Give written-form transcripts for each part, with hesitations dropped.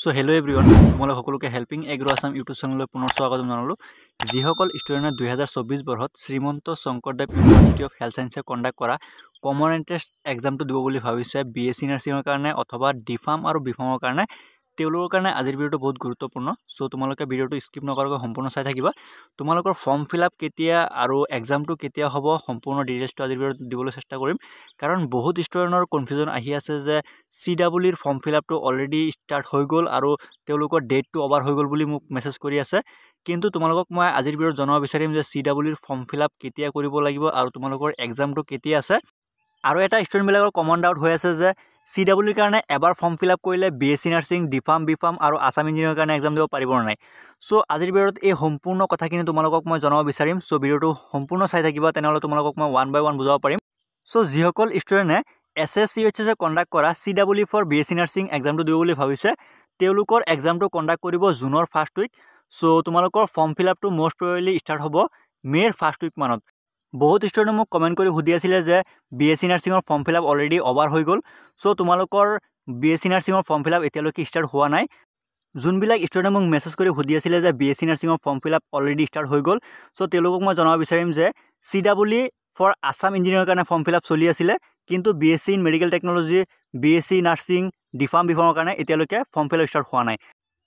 so hello' everyone তোমালোক সকলোকে helping agro Assam YouTube চেনেললৈ পুনৰ স্বাগতম জনালোঁ যিসকল ষ্টুডেণ্টে 2024 বৰ্ষত Srimanta Sankardev university of health সায়েন্সে কণ্ডাক্ট কৰা কমন এন্ট্ৰেন্স এক্সামটো দিব বুলি ভাবিছে বিএসসি নাৰ্ছিঙৰ কাৰণে অথবা ডিফাৰ্ম আৰু বিফাৰ্মৰ কাৰণে তেওঁলোকৰ কাৰণে আজিৰ ভিডিঅ'টো বহুত গুৰুত্বপূৰ্ণ সো তোমালোকে ভিডিঅ'টো স্কিপ নকৰাকৈ সম্পূৰ্ণ চাই থাকিবা তোমালোকৰ ফৰ্ম ফিলআপ কেতিয়া আৰু এক্সামটো কেতিয়া হ'ব সম্পূৰ্ণ ডিটেইলছটো আজিৰ ভিডিঅ'ত দিবলৈ চেষ্টা কৰিম কাৰণ বহুত ষ্টুডেণ্টৰ কনফিউজন আহি আছে যে CWৰ ফৰ্ম ফিলআপটো অলৰেডি ষ্টাৰ্ট হৈ গ'ল আৰু তেওঁলোকৰ ডেটটো ওভাৰ হৈ গ'ল বুলি মোক মেছেজ কৰি আছে কিন্তু তোমালোকক মই আজিৰ ভিডিঅ'ত জনাব বিচাৰিম যে CWৰ ফৰ্ম ফিলআপ কেতিয়া কৰিব লাগিব আৰু তোমালোকৰ এক্সামটো কেতিয়া আছে আৰু এটা ষ্টুডেণ্ট বিলাকৰ কমন ডাউট হৈ আছে যে CWৰ কাৰণে এবাৰ ফৰ্ম ফিলআপ কৰিলে বিএসসি নাৰ্ছিং ডিফাৰ্ম বিফাৰ্ম আৰু আসাম ইঞ্জিনিয়াৰৰ কাৰণে এক্সাম দিব পাৰিব নাই সো আজিৰ ভিডিঅ'ত এই সম্পূৰ্ণ কথাখিনি তোমালোকক মই জনাব বিচাৰিম সো ভিডিঅ'টো সম্পূৰ্ণ চাই থাকিবা তেনেহলে তোমালোকক মই ওৱান বাই ওৱান বুজাব পাৰিম সো যিসকল ষ্টুডেণ্টে SSCHSে কণ্ডাক্ট কৰা CW ফৰ বিএসসি নাৰ্ছিং এক্সামটো দিব বুলি ভাবিছে তেওঁলোকৰ এক্সামটো কণ্ডাক্ট কৰিব জুনৰ ফাৰ্ষ্ট উইক সো তোমালোকৰ ফৰ্ম ফিলআপটো মোষ্ট প্ৰবেবলি ষ্টাৰ্ট হ'ব মেৰ ফাৰ্ষ্ট উইক মানত বহুত ষ্টুডেণ্টে মোক কমেন্ট কৰি সুধি আছিল যে বিএসসি নাৰ্ছিঙৰ ফৰ্ম ফিলআপ অলৰেডি ওভাৰ হৈ গ'ল সো তোমালোকৰ বিএসসি নাৰ্ছিঙৰ ফৰ্ম ফিলআপ এতিয়ালৈকে ষ্টাৰ্ট হোৱা নাই যোনবিলাক ষ্টুডেণ্টে মোক মেছেজ কৰি সুধি আছিল যে বিএসসি নাৰ্ছিঙৰ ফৰ্ম ফিলআপ অলৰেডি ষ্টাৰ্ট হৈ গ'ল সো তেওঁলোকক মই জনাব বিচাৰিম যে CW ফৰ আসাম ইঞ্জিনিয়াৰৰ কাৰণে ফৰ্ম ফিলআপ চলি আছিল কিন্তু BSc in medical technology BSc nursing DPharm বিফাৰ্মৰ কাৰণে এতিয়ালৈকে ফৰ্ম ফিলআপ ষ্টাৰ্ট হোৱা নাই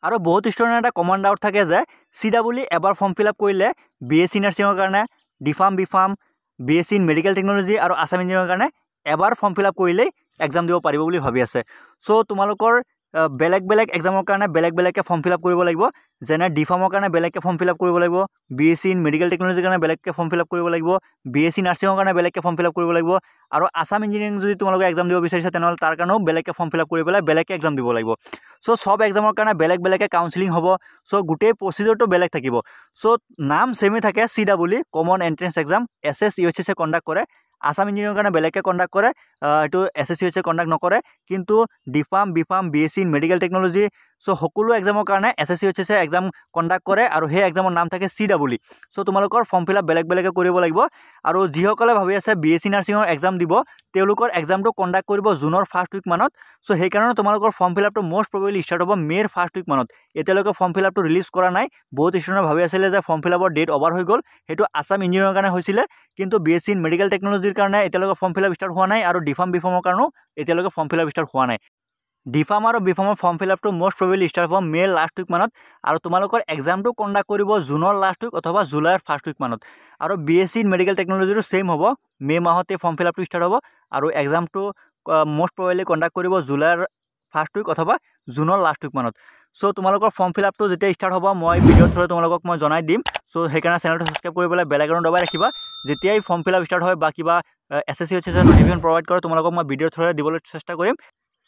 আৰু বহুত ষ্টুডেণ্টৰ এটা কমন ডাউট থাকে যে CW এবাৰ ফৰ্ম ফিলআপ কৰিলে বিএসসি নাৰ্ছিঙৰ কাৰণে DPharm BPharm BSc in medical technology আৰু আসাম ইঞ্জিনিয়াৰৰ কাৰণে এবাৰ ফৰ্ম ফিলআপ কৰিলেই এক্সাম দিব পাৰিব বুলি ভাবি আছে সো তোমালোকৰ বেলেগ বেলেগ এক্সামৰ কাৰণে বেলেগ বেলেগকে ফৰ্ম ফিলআপ কৰিব লাগিব যেনে ডিফাৰ্মৰ কাৰণে বেলেগকে ফৰ্ম ফিলআপ কৰিব লাগিব বিএসসি ইন মেডিকেল টেকনলজিৰ কাৰণে বেলেগকে ফৰ্ম ফিলআপ কৰিব লাগিব বিএসসি নাৰ্ছিঙৰ কাৰণে বেলেগকে ফৰ্ম ফিলআপ কৰিব লাগিব আৰু আসাম ইঞ্জিনিয়াৰিং যদি তোমালোকে এক্সাম দিব বিচাৰিছা তেনেহ'লে তাৰ কাৰণেও বেলেগকে ফৰ্ম ফিলআপ কৰি পেলাই বেলেগকে এক্সাম দিব লাগিব সো সব এক্সামৰ কাৰণে বেলেগ বেলেগকে কাউন্সেলিং হ'ব সো গোটেই প্ৰচিডিউৰটো বেলেগ থাকিব সো নাম সেমে থাকে CW কমন এন্ট্ৰেন্স এক্সাম SSCHSে কণ্ডাক্ট কৰে আসাম ইঞ্জিনিয়াৰিংৰ কাৰণে বেলেগকে কণ্ডাক্ট কৰে এটো SSCHSে কণ্ডাক্ট নকৰে কিন্তু DPharm BPharm BSc in medical technology so সকলো এক্সামৰ কাৰণে SSCHSে এক্সাম কণ্ডাক্ট কৰে আৰু সেই এক্সামৰ নাম থাকে CW সো তোমালোকৰ ফৰ্ম ফিলআপ বেলেগ বেলেগকে কৰিব লাগিব আৰু যিসকলে ভাবি আছে বিএসসি নাৰ্ছিঙৰ এক্সাম দিব তেওঁলোকৰ এক্সামটো কণ্ডাক্ট কৰিব জুনৰ ফাৰ্ষ্ট উইক মানত সো সেইকাৰণে তোমালোকৰ ফৰ্ম ফিলআপটো মোষ্ট প্ৰবেবলি ষ্টাৰ্ট হ'ব মেৰ ফাৰ্ষ্ট উইক মানত এতিয়ালৈকে ফৰ্ম ফিলআপটো ৰিলিজ কৰা নাই বহুত ষ্টুডেণ্টে ভাবি আছিল যে ফৰ্ম ফিলআপৰ ডেট ওভাৰ হৈ গ'ল হেতু আসাম ইঞ্জিনিয়াৰৰ কাৰণে হৈছিল কিন্তু বিএসসি ইন মেডিকেল টেকনলজিৰ কাৰণে এতিয়ালৈকে ফৰ্ম ফিলআপ ষ্টাৰ্ট হোৱা নাই আৰু ডিফাৰ্ম বিফাৰ্মৰ কাৰণেও এতিয়ালৈকে ফৰ্ম ফিলআপ ষ্টাৰ্ট হোৱা নাই ডিফাৰ্ম আৰু বিফাৰ্মৰ ফৰ্ম ফিলআপটো মোষ্ট প্ৰবেবলি ষ্টাৰ্ট হ'ব মে লাষ্ট উইক মানত আৰু তোমালোকৰ এক্সামটো কণ্ডাক্ট কৰিব জুনৰ লাষ্ট উইক অথবা জুলাইৰ ফাৰ্ষ্ট উইক মানত আৰু বিএসসি ইন মেডিকেল টেকনলজিৰো সেম হ'ব মে মাহতে ফৰ্ম ফিলআপটো ষ্টাৰ্ট হ'ব আৰু এক্সামটো মোষ্ট প্ৰবেবলি কণ্ডাক্ট কৰিব জুলাইৰ ফাৰ্ষ্ট উইক অথবা জুনৰ লাষ্ট উইক মানত সো তোমালোকৰ ফৰ্ম ফিলআপটো যেতিয়া ষ্টাৰ্ট হ'ব মই ভিডিঅ'ৰ থ্ৰুৰে তোমালোকক মই জনাই দিম সো সেইকাৰণে চেনেলটো সাবস্ক্ৰাইব কৰি পেলাই বেল আইকনটো দবাই ৰাখিবা যেতিয়াই ফৰ্ম ফিলআপ ষ্টাৰ্ট হয় বা কিবা SSCHSে নটিফিকেশ্যন প্ৰভাইড কৰে তোমালোকক মই ভিডিঅ'ৰ থ্ৰুৰে দিবলৈ চেষ্টা কৰিম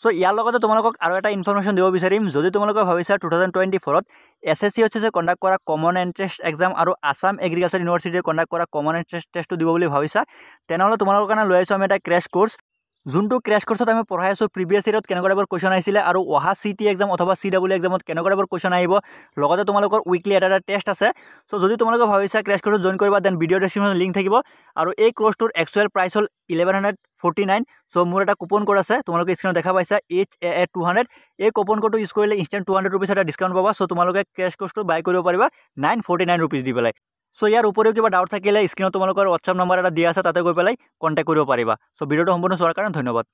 সো ইয়াৰ লগতে তোমালোকক আৰু এটা ইনফৰমেশ্যন দিব বিচাৰিম যদি তোমালোকে ভাবিছা 2024ত SSCHSে কণ্ডাক্ট কৰা কমন এন্ট্ৰেন্স এক্সাম আৰু আসাম এগ্ৰিকালচাৰ ইউনিভাৰ্চিটিয়ে কণ্ডাক্ট কৰা কমন এন্ট্ৰেন্স টেষ্টটো দিব বুলি ভাবিছা তেনেহ'লে তোমালোকৰ কাৰণে লৈ আহিছোঁ আমি এটা ক্ৰেছ কোৰ্ছ যোনটো ক্ৰেছ কোৰ্ছত আমি পঢ়াই আছোঁ প্ৰিভিয়াছ ইয়েৰত কেনেকুৱা টাইপৰ কুৱেশ্যন আহিছিলে আৰু অহা CT এক্সাম অথবা CW এক্সামত কেনেকুৱা টাইপৰ কুৱেশ্যন আহিব লগতে তোমালোকৰ উইকলি এটা টেষ্ট আছে সো যদি তোমালোকে ভাবিছা ক্ৰেছ কোৰ্ছত জইন কৰিবা দেন ভিডিঅ' ডেছক্ৰিপশ্যনত লিংক থাকিব আৰু এই কোৰ্ছটোৰ একচুৱেল প্ৰাইচ হ'ল 1149 সো মোৰ এটা কুপন কোড আছে তোমালোকে স্ক্ৰীনত দেখা পাইছা HAA200 এই কুপন কোডটো ইউজ কৰিলে ইনষ্টেণ্ট 200 रुपीस এটা ডিসকাউন্ট পাবা সো তোমালোকে ক্ৰেছ কোৰ্ছটো বাই কৰিব পাৰিবা 949 रुपीस দি পেলাই সো ইয়াৰ উপৰিও কিবা ডাউট থাকিলে স্ক্ৰীনত তোমালোকৰ WhatsApp নম্বৰ এটা দিয়া আছে তাতে গৈ পেলাই কন্টাক্ট কৰিব পাৰিবা সো ভিডিঅ'টো সম্পূৰ্ণ চোৱাৰ কাৰণে ধন্যবাদ